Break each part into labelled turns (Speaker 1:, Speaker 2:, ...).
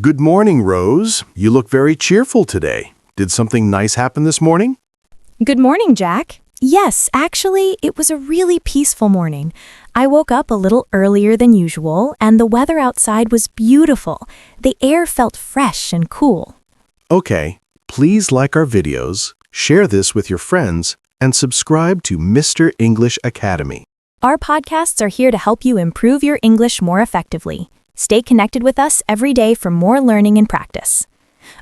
Speaker 1: Good morning, Rose. You look very cheerful today. Did something nice happen this morning?
Speaker 2: Good morning, Jack. Yes, actually, it was a really peaceful morning. I woke up a little earlier than usual, and the weather outside was beautiful. The air felt fresh and cool.
Speaker 1: Okay, please like our videos, share this with your friends, and subscribe to Mr. English Academy.
Speaker 2: Our podcasts are here to help you improve your English more effectively. Stay connected with us every day for more learning and practice.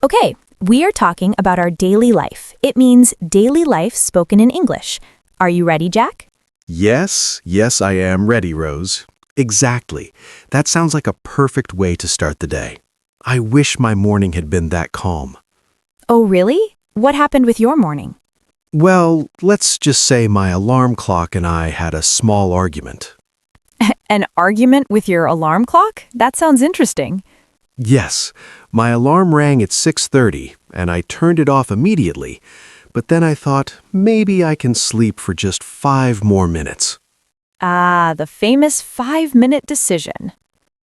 Speaker 2: Okay, we are talking about our daily life. It means daily life spoken in English. Are you ready, Jack?
Speaker 1: Yes, I am ready, Rose. Exactly. That sounds like a perfect way to start the day. I wish my morning had been that calm.
Speaker 2: Oh, really? What happened with your morning?
Speaker 1: Well, let's just say my alarm clock and I had a small argument.
Speaker 2: An argument with your alarm clock? That sounds interesting.
Speaker 1: Yes, my alarm rang at 6:30 and I turned it off immediately, but then I thought maybe I can sleep for just 5 more minutes.
Speaker 2: Ah, the famous 5-minute decision.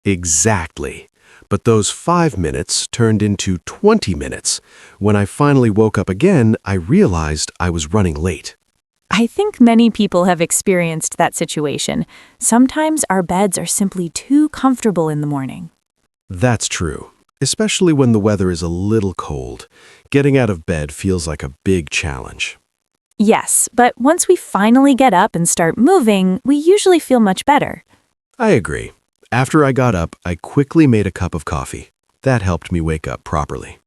Speaker 1: Exactly. But those 5 minutes turned into 20 minutes. When I finally woke up again, I realized I was running late.
Speaker 2: I think many people have experienced that situation. Sometimes our beds are simply too comfortable in the morning.
Speaker 1: That's true, especially when the weather is a little cold. Getting out of bed feels like a big challenge.
Speaker 2: Yes, but once we finally get up and start moving, we usually feel much better.
Speaker 1: I agree. After I got up, I quickly made a cup of coffee. That helped me wake up properly.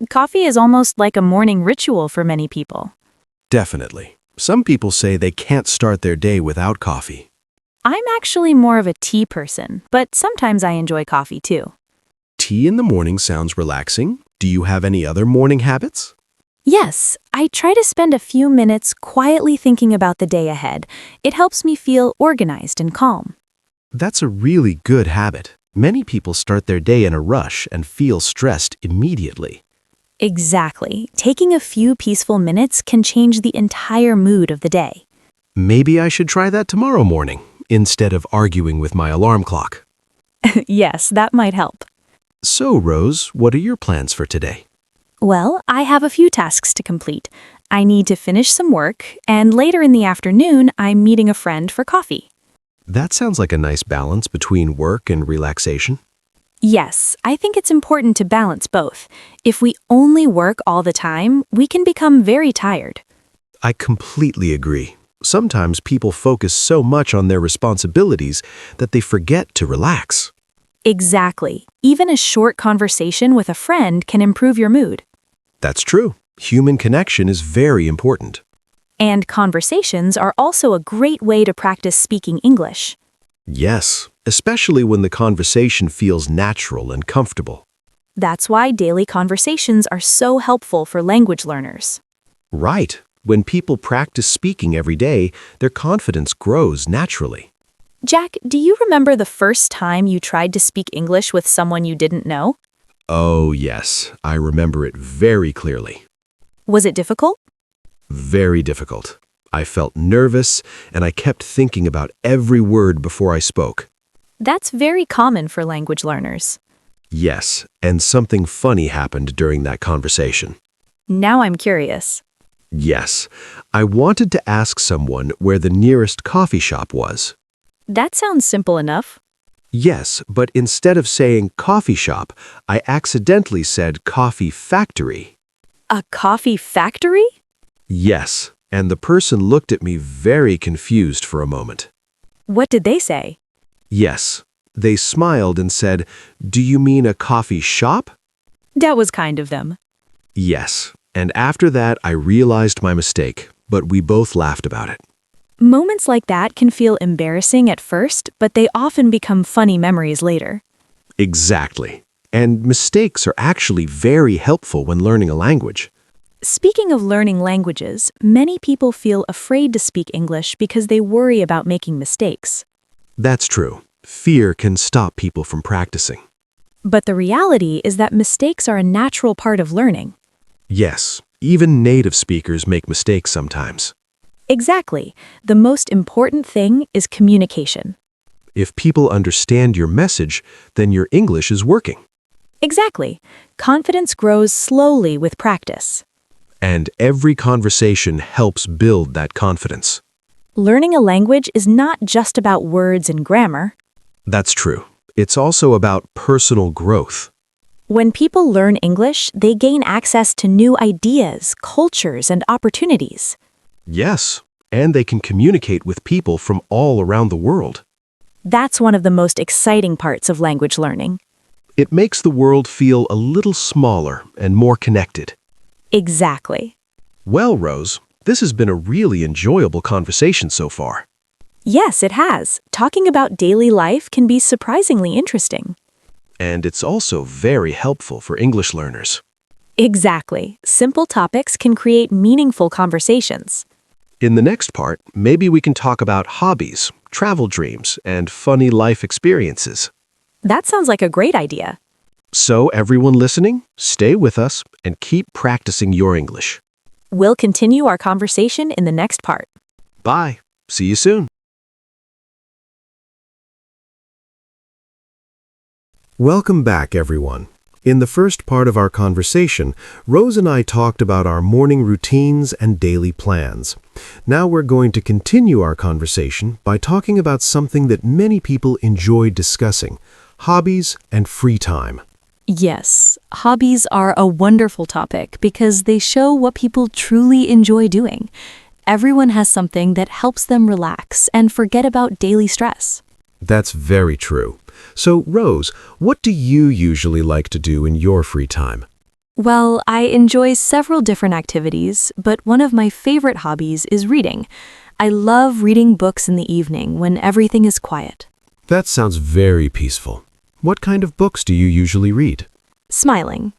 Speaker 2: Coffee is almost like a morning ritual for many people.
Speaker 1: Definitely. Some people say they can't start their day without coffee.
Speaker 2: I'm actually more of a tea person, but sometimes I enjoy coffee too.
Speaker 1: Tea in the morning sounds relaxing. Do you have any other morning habits?
Speaker 2: Yes, I try to spend a few minutes quietly thinking about the day ahead. It helps me feel organized and calm.
Speaker 1: That's a really good habit. Many people start their day in a rush and feel stressed immediately.
Speaker 2: Exactly. Taking a few peaceful minutes can change the entire mood of the day.
Speaker 1: Maybe I should try that tomorrow morning, instead of arguing with my alarm clock.
Speaker 2: Yes, that might help.
Speaker 1: So, Rose, what are your plans for today?
Speaker 2: Well, I have a few tasks to complete. I need to finish some work, and later in the afternoon, I'm meeting a friend for coffee.
Speaker 1: That sounds like a nice balance between work and relaxation.
Speaker 2: Yes, I think it's important to balance both. If we only work all the time, we can become very tired.
Speaker 1: I completely agree. Sometimes people focus so much on their responsibilities that they forget to relax.
Speaker 2: Exactly. Even a short conversation with a friend can improve your mood.
Speaker 1: That's true. Human connection is very important.
Speaker 2: And conversations are also a great way to practice speaking English.
Speaker 1: Yes, especially when the conversation feels natural and comfortable.
Speaker 2: That's why daily conversations are so helpful for language learners.
Speaker 1: Right. When people practice speaking every day, their confidence grows naturally.
Speaker 2: Jack, do you remember the first time you tried to speak English with someone you didn't know?
Speaker 1: Oh, yes. I remember it very clearly.
Speaker 2: Was it difficult?
Speaker 1: Very difficult. I felt nervous, and I kept thinking about every word before I spoke.
Speaker 2: That's very common for language learners.
Speaker 1: Yes, and something funny happened during that conversation.
Speaker 2: Now I'm curious.
Speaker 1: Yes, I wanted to ask someone where the nearest coffee shop was.
Speaker 2: That sounds simple enough.
Speaker 1: Yes, but instead of saying coffee shop, I accidentally said coffee factory.
Speaker 2: A coffee factory?
Speaker 1: Yes, and the person looked at me very confused for a moment.
Speaker 2: What did they say?
Speaker 1: Yes, they smiled and said, "Do you mean a coffee shop?"
Speaker 2: That was kind of them.
Speaker 1: Yes, and after that I realized my mistake, but we both laughed about it.
Speaker 2: Moments like that can feel embarrassing at first, but they often become funny memories later.
Speaker 1: Exactly. And mistakes are actually very helpful when learning a language.
Speaker 2: Speaking of learning languages, many people feel afraid to speak English because they worry about making mistakes.
Speaker 1: That's true. Fear can stop people from practicing.
Speaker 2: But the reality is that mistakes are a natural part of learning.
Speaker 1: Yes, even native speakers make mistakes sometimes.
Speaker 2: Exactly. The most important thing is communication.
Speaker 1: If people understand your message, then your English is working.
Speaker 2: Exactly. Confidence grows slowly with practice.
Speaker 1: And every conversation helps build that confidence.
Speaker 2: Learning a language is not just about words and grammar.
Speaker 1: That's true. It's also about personal growth.
Speaker 2: When people learn English, they gain access to new ideas, cultures, and opportunities.
Speaker 1: Yes, and they can communicate with people from all around the world.
Speaker 2: That's one of the most exciting parts of language learning.
Speaker 1: It makes the world feel a little smaller and more connected.
Speaker 2: Exactly.
Speaker 1: Well, Rose, this has been a really enjoyable conversation so far.
Speaker 2: Yes, it has. Talking about daily life can be surprisingly interesting.
Speaker 1: And it's also very helpful for English learners.
Speaker 2: Exactly. Simple topics can create meaningful conversations.
Speaker 1: In the next part, maybe we can talk about hobbies, travel dreams, and funny life experiences.
Speaker 2: That sounds like a great idea.
Speaker 1: So, everyone listening, stay with us and keep practicing your English.
Speaker 2: We'll continue our conversation in the next part.
Speaker 1: Bye. See you soon. Welcome back, everyone. In the first part of our conversation, Rose and I talked about our morning routines and daily plans. Now we're going to continue our conversation by talking about something that many people enjoy discussing: hobbies and free time.
Speaker 2: Yes, hobbies are a wonderful topic because they show what people truly enjoy doing. Everyone has something that helps them relax and forget about daily stress.
Speaker 1: That's very true. So, Rose, what do you usually like to do in your free time?
Speaker 2: Well, I enjoy several different activities, but one of my favorite hobbies is reading. I love reading books in the evening when everything is quiet.
Speaker 1: That sounds very peaceful. What kind of books do you usually read?
Speaker 2: Smiling.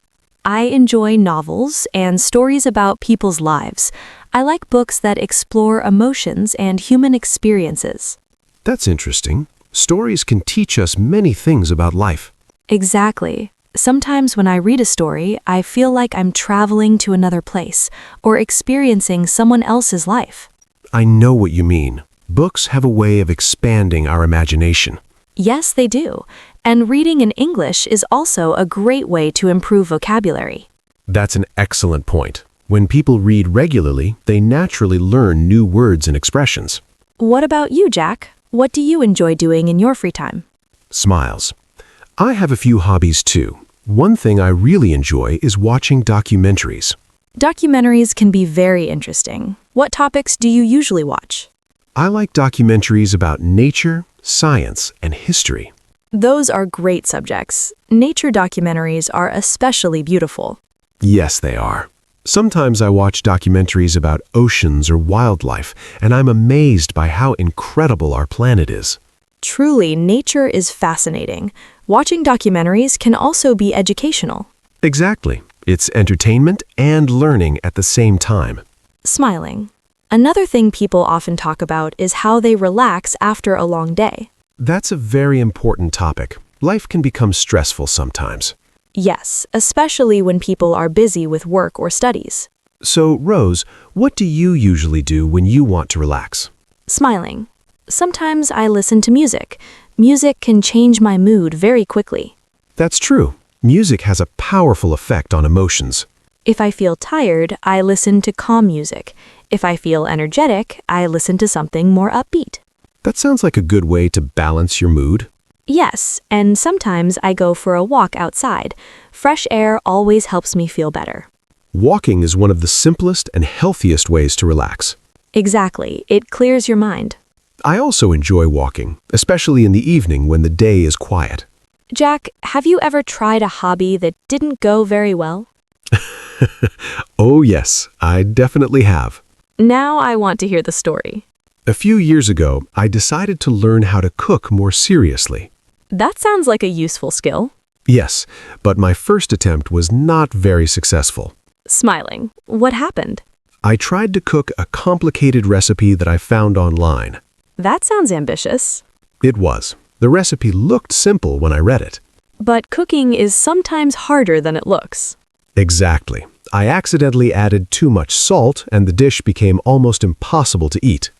Speaker 2: I enjoy novels and stories about people's lives. I like books that explore emotions and human experiences.
Speaker 1: That's interesting. Stories can teach us many things about life.
Speaker 2: Exactly. Sometimes when I read a story, I feel like I'm traveling to another place or experiencing someone else's life.
Speaker 1: I know what you mean. Books have a way of expanding our imagination.
Speaker 2: Yes, they do. And reading in English is also a great way to improve vocabulary.
Speaker 1: That's an excellent point. When people read regularly, they naturally learn new words and expressions.
Speaker 2: What about you, Jack? What do you enjoy doing in your free time?
Speaker 1: Smiles. I have a few hobbies too. One thing I really enjoy is watching documentaries.
Speaker 2: Documentaries can be very interesting. What topics do you usually watch?
Speaker 1: I like documentaries about nature, science, and history.
Speaker 2: Those are great subjects. Nature documentaries are especially beautiful.
Speaker 1: Yes, they are. Sometimes I watch documentaries about oceans or wildlife, and I'm amazed by how incredible our planet is.
Speaker 2: Truly, nature is fascinating. Watching documentaries can also be educational.
Speaker 1: Exactly. It's entertainment and learning at the same time.
Speaker 2: Smiling. Another thing people often talk about is how they relax after a long day.
Speaker 1: That's a very important topic. Life can become stressful sometimes.
Speaker 2: Yes, especially when people are busy with work or studies.
Speaker 1: So, Rose, what do you usually do when you want to relax?
Speaker 2: Smiling. Sometimes I listen to music. Music can change my mood very quickly.
Speaker 1: That's true. Music has a powerful effect on emotions.
Speaker 2: If I feel tired, I listen to calm music. If I feel energetic, I listen to something more upbeat.
Speaker 1: That sounds like a good way to balance your mood.
Speaker 2: Yes, and sometimes I go for a walk outside. Fresh air always helps me feel better.
Speaker 1: Walking is one of the simplest and healthiest ways to relax.
Speaker 2: Exactly, it clears your mind.
Speaker 1: I also enjoy walking, especially in the evening when the day is quiet.
Speaker 2: Jack, have you ever tried a hobby that didn't go very well?
Speaker 1: Oh yes, I definitely have.
Speaker 2: Now I want to hear the story.
Speaker 1: A few years ago, I decided to learn how to cook more seriously.
Speaker 2: That sounds like a useful skill.
Speaker 1: Yes, but my first attempt was not very successful.
Speaker 2: Smiling. What happened?
Speaker 1: I tried to cook a complicated recipe that I found online.
Speaker 2: That sounds ambitious.
Speaker 1: It was. The recipe looked simple when I read it.
Speaker 2: But cooking is sometimes harder than it looks.
Speaker 1: Exactly. I accidentally added too much salt and the dish became almost impossible to eat.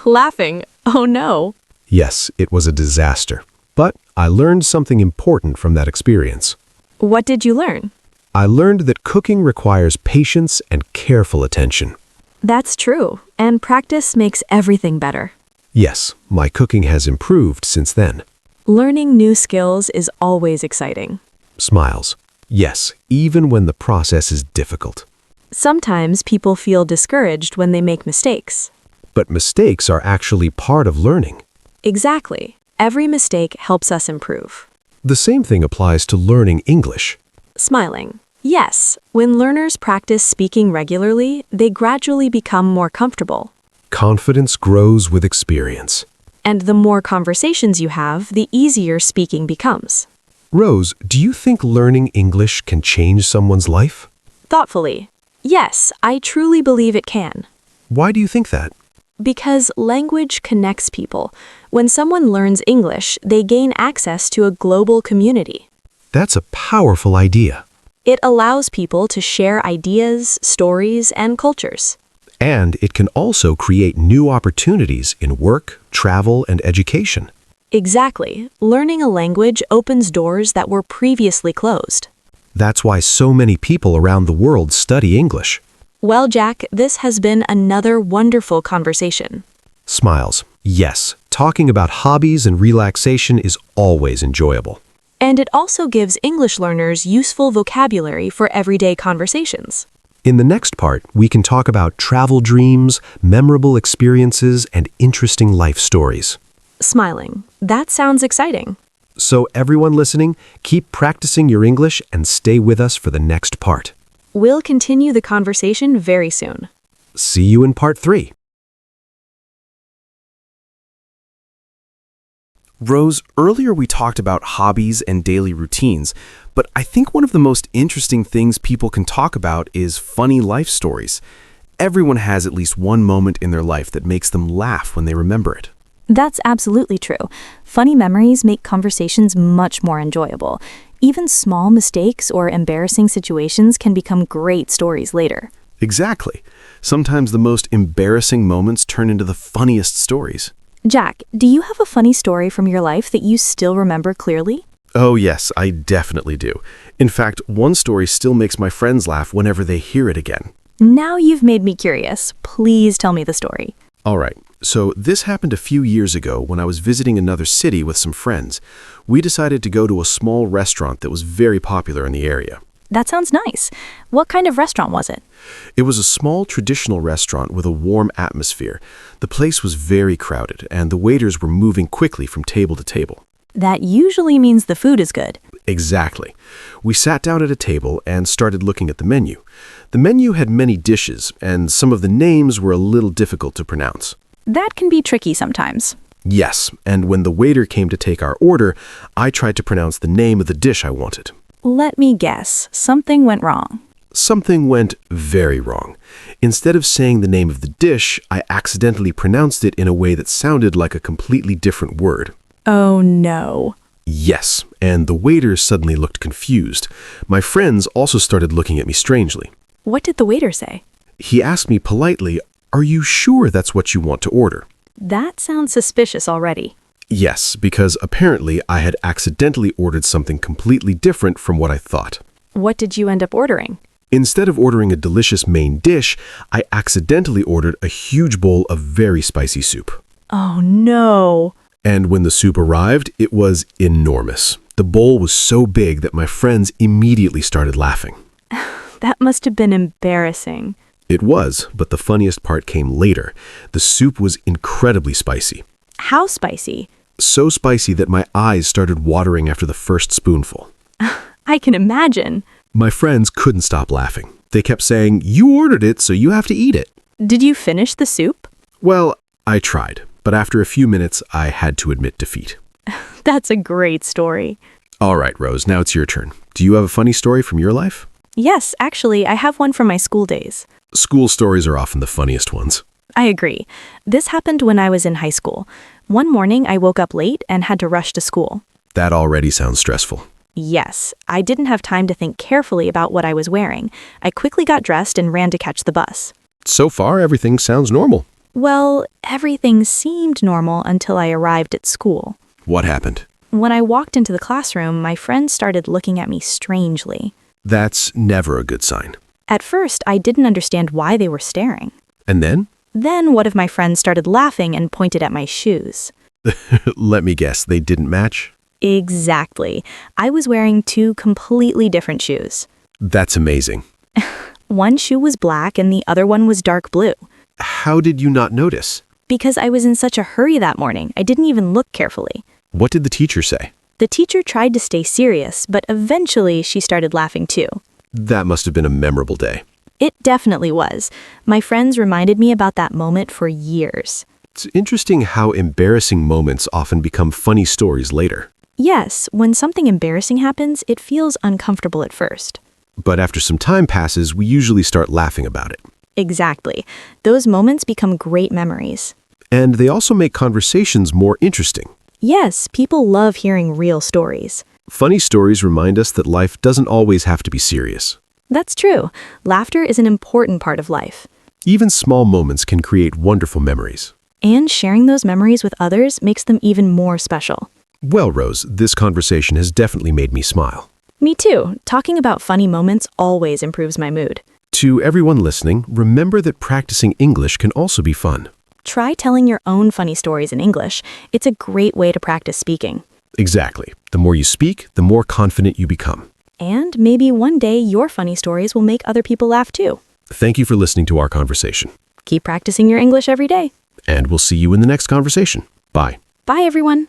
Speaker 2: Laughing. Oh no.
Speaker 1: Yes, it was a disaster. But I learned something important from that experience.
Speaker 2: What did you learn?
Speaker 1: I learned that cooking requires patience and careful attention.
Speaker 2: That's true, and practice makes everything better.
Speaker 1: Yes, my cooking has improved since then.
Speaker 2: Learning new skills is always exciting.
Speaker 1: Smiles. Yes, even when the process is difficult.
Speaker 2: Sometimes people feel discouraged when they make mistakes.
Speaker 1: But mistakes are actually part of learning.
Speaker 2: Exactly. Every mistake helps us improve.
Speaker 1: The same thing applies to learning English.
Speaker 2: Smiling. Yes, when learners practice speaking regularly, they gradually become more comfortable.
Speaker 1: Confidence grows with experience.
Speaker 2: And the more conversations you have, the easier speaking becomes.
Speaker 1: Rose, do you think learning English can change someone's life?
Speaker 2: Thoughtfully. Yes, I truly believe it can.
Speaker 1: Why do you think that?
Speaker 2: Because language connects people. When someone learns English, they gain access to a global community.
Speaker 1: That's a powerful idea.
Speaker 2: It allows people to share ideas, stories, and cultures.
Speaker 1: And it can also create new opportunities in work, travel, and education.
Speaker 2: Exactly. Learning a language opens doors that were previously closed.
Speaker 1: That's why so many people around the world study English.
Speaker 2: Well, Jack, this has been another wonderful conversation.
Speaker 1: Smiles. Yes, talking about hobbies and relaxation is always enjoyable.
Speaker 2: And it also gives English learners useful vocabulary for everyday conversations.
Speaker 1: In the next part, we can talk about travel dreams, memorable experiences, and interesting life stories.
Speaker 2: Smiling. That sounds exciting.
Speaker 1: So everyone listening, keep practicing your English and stay with us for the next part.
Speaker 2: We'll continue the conversation very soon.
Speaker 1: See you in part 3.
Speaker 3: Rose, earlier we talked about hobbies and daily routines, but I think one of the most interesting things people can talk about is funny life stories. Everyone has at least one moment in their life that makes them laugh when they remember it.
Speaker 2: That's absolutely true. Funny memories make conversations much more enjoyable. Even small mistakes or embarrassing situations can become great stories later.
Speaker 3: Exactly. Sometimes the most embarrassing moments turn into the funniest stories.
Speaker 2: Jack, do you have a funny story from your life that you still remember clearly?
Speaker 3: Oh yes, I definitely do. In fact, one story still makes my friends laugh whenever they hear it again.
Speaker 2: Now you've made me curious. Please tell me the story.
Speaker 3: All right, so this happened a few years ago when I was visiting another city with some friends. We decided to go to a small restaurant that was very popular in the area.
Speaker 2: That sounds nice. What kind of restaurant was it?
Speaker 3: It was a small traditional restaurant with a warm atmosphere. The place was very crowded, and the waiters were moving quickly from table to table.
Speaker 2: That usually means the food is good.
Speaker 3: Exactly. We sat down at a table and started looking at the menu. The menu had many dishes, and some of the names were a little difficult to pronounce.
Speaker 2: That can be tricky sometimes.
Speaker 3: Yes, and when the waiter came to take our order, I tried to pronounce the name of the dish I wanted.
Speaker 2: Let me guess. Something went wrong.
Speaker 3: Something went very wrong. Instead of saying the name of the dish, I accidentally pronounced it in a way that sounded like a completely different word.
Speaker 2: Oh no.
Speaker 3: Yes, and the waiter suddenly looked confused. My friends also started looking at me strangely.
Speaker 2: What did the waiter say?
Speaker 3: He asked me politely, "Are you sure that's what you want to order?"
Speaker 2: That sounds suspicious already.
Speaker 3: Yes, because apparently I had accidentally ordered something completely different from what I thought.
Speaker 2: What did you end up ordering?
Speaker 3: Instead of ordering a delicious main dish, I accidentally ordered a huge bowl of very spicy soup.
Speaker 2: Oh no.
Speaker 3: And when the soup arrived, it was enormous. The bowl was so big that my friends immediately started laughing.
Speaker 2: That must have been embarrassing.
Speaker 3: It was, but the funniest part came later. The soup was incredibly spicy.
Speaker 2: How spicy?
Speaker 3: So spicy that my eyes started watering after the first spoonful.
Speaker 2: I can imagine.
Speaker 3: My friends couldn't stop laughing. They kept saying, "You ordered it, so you have to eat it."
Speaker 2: Did you finish the soup?
Speaker 3: Well, I tried, but after a few minutes, I had to admit defeat.
Speaker 2: That's a great story.
Speaker 3: All right, Rose, now it's your turn. Do you have a funny story from your life?
Speaker 2: Yes, actually, I have one from my school days.
Speaker 3: School stories are often the funniest ones.
Speaker 2: I agree. This happened when I was in high school. One morning, I woke up late and had to rush to school.
Speaker 3: That already sounds stressful.
Speaker 2: Yes, I didn't have time to think carefully about what I was wearing. I quickly got dressed and ran to catch the bus.
Speaker 3: So far, everything sounds normal.
Speaker 2: Well, everything seemed normal until I arrived at school.
Speaker 3: What happened?
Speaker 2: When I walked into the classroom, my friends started looking at me strangely.
Speaker 1: That's never a good sign.
Speaker 2: At first, I didn't understand why they were staring.
Speaker 1: And then?
Speaker 2: Then one of my friends started laughing and pointed at my shoes.
Speaker 1: Let me guess, they didn't match?
Speaker 2: Exactly. I was wearing two completely different shoes.
Speaker 1: That's amazing.
Speaker 2: One shoe was black and the other one was dark blue.
Speaker 1: How did you not notice?
Speaker 2: Because I was in such a hurry that morning, I didn't even look carefully.
Speaker 1: What did the teacher say?
Speaker 2: The teacher tried to stay serious, but eventually she started laughing too.
Speaker 1: That must have been a memorable day.
Speaker 2: It definitely was. My friends reminded me about that moment for years.
Speaker 1: It's interesting how embarrassing moments often become funny stories later.
Speaker 2: Yes, when something embarrassing happens, it feels uncomfortable at first.
Speaker 1: But after some time passes, we usually start laughing about it.
Speaker 2: Exactly. Those moments become great memories.
Speaker 1: And they also make conversations more interesting.
Speaker 2: Yes, people love hearing real stories.
Speaker 1: Funny stories remind us that life doesn't always have to be serious.
Speaker 2: That's true. Laughter is an important part of life.
Speaker 1: Even small moments can create wonderful memories.
Speaker 2: And sharing those memories with others makes them even more special.
Speaker 1: Well, Rose, this conversation has definitely made me smile.
Speaker 2: Me too. Talking about funny moments always improves my mood.
Speaker 1: To everyone listening, remember that practicing English can also be fun.
Speaker 2: Try telling your own funny stories in English. It's a great way to practice speaking.
Speaker 1: Exactly. The more you speak, the more confident you become.
Speaker 2: And maybe one day your funny stories will make other people laugh too.
Speaker 1: Thank you for listening to our conversation.
Speaker 2: Keep practicing your English every day.
Speaker 1: And we'll see you in the next conversation. Bye.
Speaker 2: Bye, everyone.